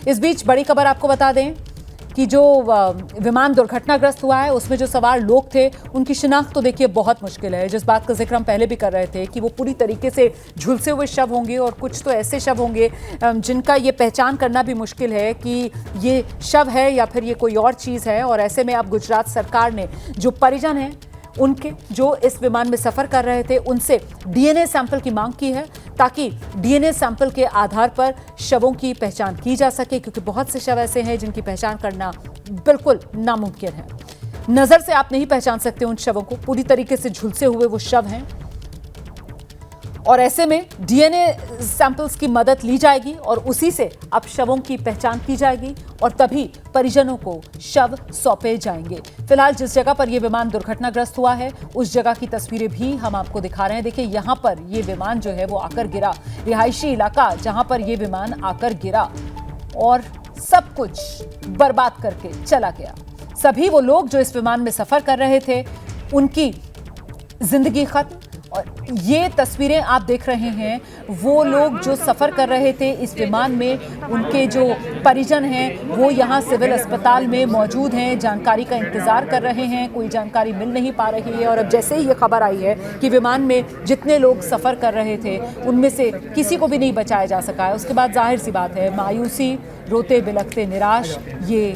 इस बीच बड़ी खबर आपको बता दें कि जो विमान दुर्घटनाग्रस्त हुआ है उसमें जो सवार लोग थे उनकी शिनाख्त तो देखिए बहुत मुश्किल है। जिस बात का जिक्र हम पहले भी कर रहे थे कि वो पूरी तरीके से झुलसे हुए शव होंगे और कुछ तो ऐसे शव होंगे जिनका ये पहचान करना भी मुश्किल है कि ये शव है या फिर ये कोई और चीज़ है। और ऐसे में अब गुजरात सरकार ने जो परिजन हैं उनके जो इस विमान में सफर कर रहे थे उनसे डीएनए सैंपल की मांग की है ताकि डीएनए सैंपल के आधार पर शवों की पहचान की जा सके, क्योंकि बहुत से शव ऐसे हैं जिनकी पहचान करना बिल्कुल नामुमकिन है। नजर से आप नहीं पहचान सकते उन शवों को, पूरी तरीके से झुलसे हुए वो शव हैं और ऐसे में डीएनए सैंपल्स की मदद ली जाएगी और उसी से अब शवों की पहचान की जाएगी और तभी परिजनों को शव सौंपे जाएंगे। फिलहाल जिस जगह पर यह विमान दुर्घटनाग्रस्त हुआ है उस जगह की तस्वीरें भी हम आपको दिखा रहे हैं। देखिए यहां पर यह विमान जो है वो आकर गिरा, रिहायशी इलाका जहां पर यह विमान आकर गिरा और सब कुछ बर्बाद करके चला गया। सभी वो लोग जो इस विमान में सफर कर रहे थे उनकी जिंदगी खत्म। और ये तस्वीरें आप देख रहे हैं वो लोग जो सफ़र कर रहे थे इस विमान में, उनके जो परिजन हैं वो यहाँ सिविल अस्पताल में मौजूद हैं, जानकारी का इंतज़ार कर रहे हैं। कोई जानकारी मिल नहीं पा रही है और अब जैसे ही ये खबर आई है कि विमान में जितने लोग सफ़र कर रहे थे उनमें से किसी को भी नहीं बचाया जा सका है, उसके बाद जाहिर सी बात है मायूसी, रोते बिलखते निराश ये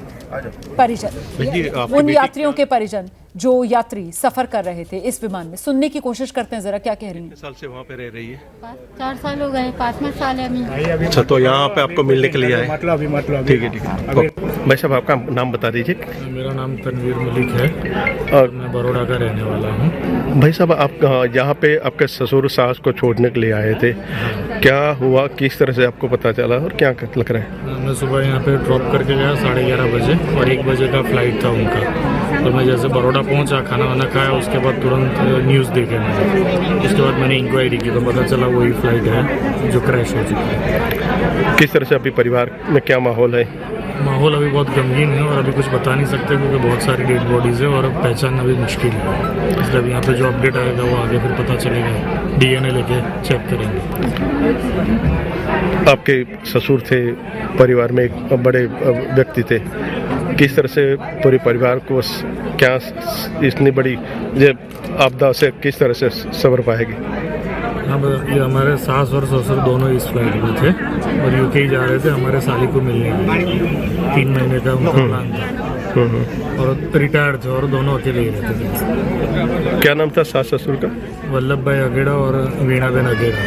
परिजन, उन यात्रियों के परिजन जो यात्री सफर कर रहे थे इस विमान में। सुनने की कोशिश करते हैं जरा क्या कह रही हैं। कितने साल से वहाँ पे रह रही है? 4 साल हो गए, 5वां साल है अभी। अच्छा, तो यहाँ पे आपको मिलने के लिए आए? मतलब ठीक है। भाई साहब आपका नाम बता दीजिए। मेरा नाम तनवीर मलिक है और मैं बड़ौदा का रहने वाला हूँ। भाई साहब आप यहाँ पे आपके ससुर सास को छोड़ने के लिए आए थे, क्या हुआ, किस तरह से आपको पता चला और क्या लग रहा है? मैं सुबह यहाँ पे ड्रॉप करके गया 11:30 बजे और 1 बजे का फ्लाइट था उनका। और मैं जैसे बड़ौदा पहुँचा, खाना वाना खाया, उसके बाद तुरंत न्यूज़ देखे मैंने। उसके बाद मैंने इंक्वायरी की तो पता चला वही फ्लाइट है जो क्रैश हो चुकी है। किस तरह से अभी परिवार में क्या माहौल है? माहौल अभी बहुत गमगीन है और अभी कुछ बता नहीं सकते क्योंकि बहुत सारी डेड बॉडीज़ है और पहचानना अभी मुश्किल है। इसलिए अभी यहाँ पे जो अपडेट आएगा वो आगे फिर पता चलेगा, डीएनए लेके चेक करेंगे। आपके ससुर थे, परिवार में एक बड़े व्यक्ति थे, किस तरह से पूरे परिवार को क्या इतनी बड़ी आपदा से किस तरह से सबर पाएगी? अब ये हमारे सास और ससुर दोनों इस फ्लाइट में थे और यूके ही जा रहे थे हमारे साली को मिलने के लिए। 3 महीने का उनका प्लान था और रिटायर्ड थे और दोनों अकेले ही रहते थे। क्या नाम था सास ससुर का? वल्लभ भाई अगेड़ा और वीणाबेन अगेड़ा।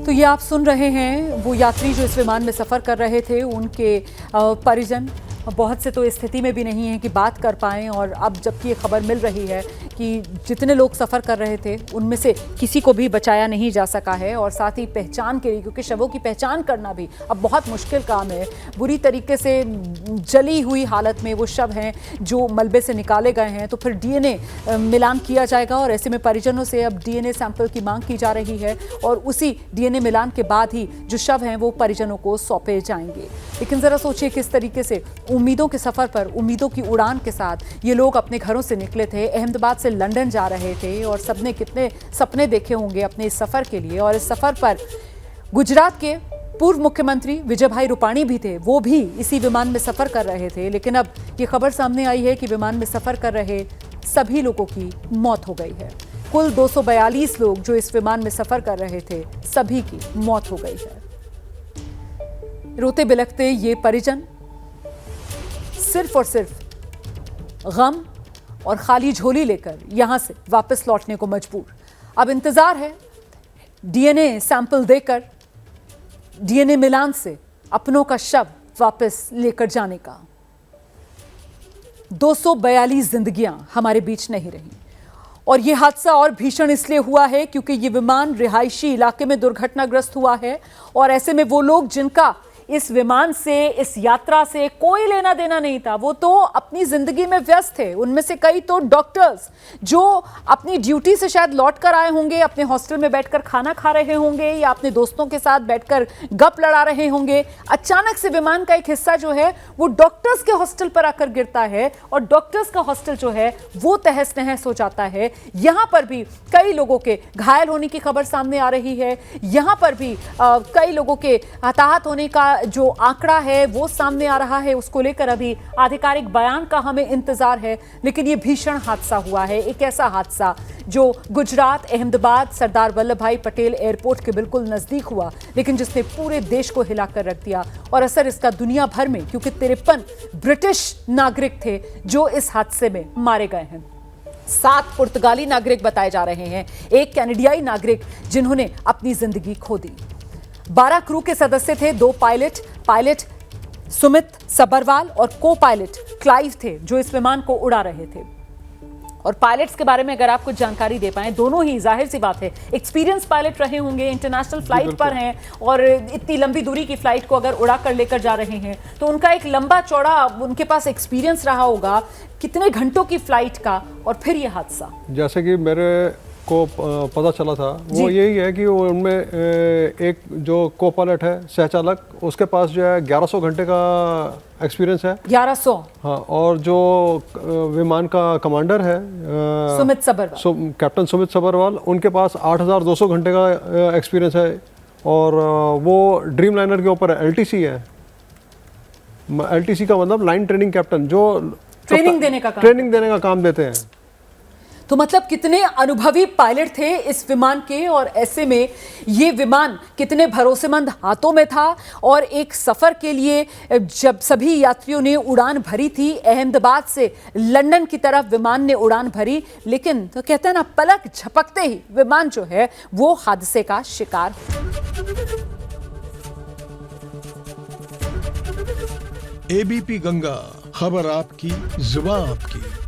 तो ये आप सुन रहे हैं वो यात्री जो इस विमान में सफ़र कर रहे थे उनके परिजन। बहुत से तो इस स्थिति में भी नहीं है कि बात कर पाएँ और अब जबकि ये खबर मिल रही है कि जितने लोग सफ़र कर रहे थे उनमें से किसी को भी बचाया नहीं जा सका है और साथ ही पहचान के लिए, क्योंकि शवों की पहचान करना भी अब बहुत मुश्किल काम है। बुरी तरीके से जली हुई हालत में वो शव हैं जो मलबे से निकाले गए हैं, तो फिर डीएनए मिलान किया जाएगा और ऐसे में परिजनों से अब डीएनए सैंपल की मांग की जा रही है और उसी डीएनए मिलान के बाद ही जो शव हैं वो परिजनों को सौंपे जाएंगे। लेकिन ज़रा सोचिए किस तरीके से उम्मीदों के सफ़र पर, उम्मीदों की उड़ान के साथ ये लोग अपने घरों से निकले थे, अहमदाबाद से लंदन जा रहे थे और सबने कितने सपने देखे होंगे अपने इस सफ़र के लिए। और इस सफ़र पर गुजरात के पूर्व मुख्यमंत्री विजय भाई रूपाणी भी थे, वो भी इसी विमान में सफ़र कर रहे थे। लेकिन अब ये खबर सामने आई है कि विमान में सफ़र कर रहे सभी लोगों की मौत हो गई है। कुल 242 लोग जो इस विमान में सफ़र कर रहे थे सभी की मौत हो गई है। रोते बिलखते ये परिजन सिर्फ और सिर्फ गम और खाली झोली लेकर यहां से वापस लौटने को मजबूर। अब इंतजार है डीएनए सैंपल देकर, डीएनए मिलान से अपनों का शव वापस लेकर जाने का। 242 जिंदगियां हमारे बीच नहीं रही और यह हादसा और भीषण इसलिए हुआ है क्योंकि यह विमान रिहायशी इलाके में दुर्घटनाग्रस्त हुआ है और ऐसे में वो लोग जिनका इस विमान से, इस यात्रा से कोई लेना देना नहीं था। वो तो अपनी जिंदगी में व्यस्त थे। उनमें से कई तो डॉक्टर्स जो अपनी ड्यूटी से शायद लौट कर आए होंगे, अपने हॉस्टल में बैठकर खाना खा रहे होंगे या अपने दोस्तों के साथ बैठकर गप लड़ा रहे होंगे। अचानक से विमान का एक हिस्सा जो है वो डॉक्टर्स के हॉस्टल पर आकर गिरता है और डॉक्टर्स का हॉस्टल जो है वो तहस नहस हो जाता है। यहां पर भी कई लोगों के घायल होने की खबर सामने आ रही है। यहां पर भी कई लोगों के हताहत होने का जो आंकड़ा है वो सामने आ रहा है। उसको लेकर अभी आधिकारिक बयान का हमें इंतजार है। लेकिन यह भीषण हादसा हुआ है, एक ऐसा हादसा जो गुजरात अहमदाबाद सरदार वल्लभ भाई पटेल एयरपोर्ट के बिल्कुल नजदीक हुआ, लेकिन जिसने पूरे देश को हिलाकर रख दिया और असर इसका दुनिया भर में, क्योंकि 53 ब्रिटिश नागरिक थे जो इस हादसे में मारे गए हैं। 7 पुर्तगाली नागरिक बताए जा रहे हैं, एक कैनेडियाई नागरिक जिन्होंने अपनी जिंदगी खो दी। 12 क्रू के सदस्य थे, 2 पायलट सुमित सबरवाल और को पायलट क्लाइव थे जो इस विमान को उड़ा रहे थे। और पायलट्स के बारे में अगर आप कुछ जानकारी दे पाएं, दोनों ही जाहिर सी बात है एक्सपीरियंस पायलट रहे होंगे, इंटरनेशनल फ्लाइट पर हैं और इतनी लंबी दूरी की फ्लाइट को अगर उड़ा कर लेकर जा रहे हैं तो उनका एक लंबा चौड़ा उनके पास एक्सपीरियंस रहा होगा कितने घंटों की फ्लाइट का, और फिर यह हादसा। जैसे कि मेरे को पता चला था वो यही है कि उनमें एक जो को पायलट है सहचालक, उसके पास जो है 1100 घंटे का एक्सपीरियंस है। 1100? हाँ, और जो विमान का कमांडर है सुमित सबरवाल, कैप्टन सुमित सबरवाल, उनके पास 8200 घंटे का एक्सपीरियंस है। और वो ड्रीम लाइनर के ऊपर LTC है। LTC का मतलब लाइन ट्रेनिंग कैप्टन, जो ट्रेनिंग देने का काम देते हैं। तो मतलब कितने अनुभवी पायलट थे इस विमान के, और ऐसे में ये विमान कितने भरोसेमंद हाथों में था। और एक सफर के लिए जब सभी यात्रियों ने उड़ान भरी थी, अहमदाबाद से लंदन की तरफ विमान ने उड़ान भरी, लेकिन तो कहते हैं ना, पलक झपकते ही विमान जो है वो हादसे का शिकार। ABP गंगा, खबर आपकी, जुबान आपकी।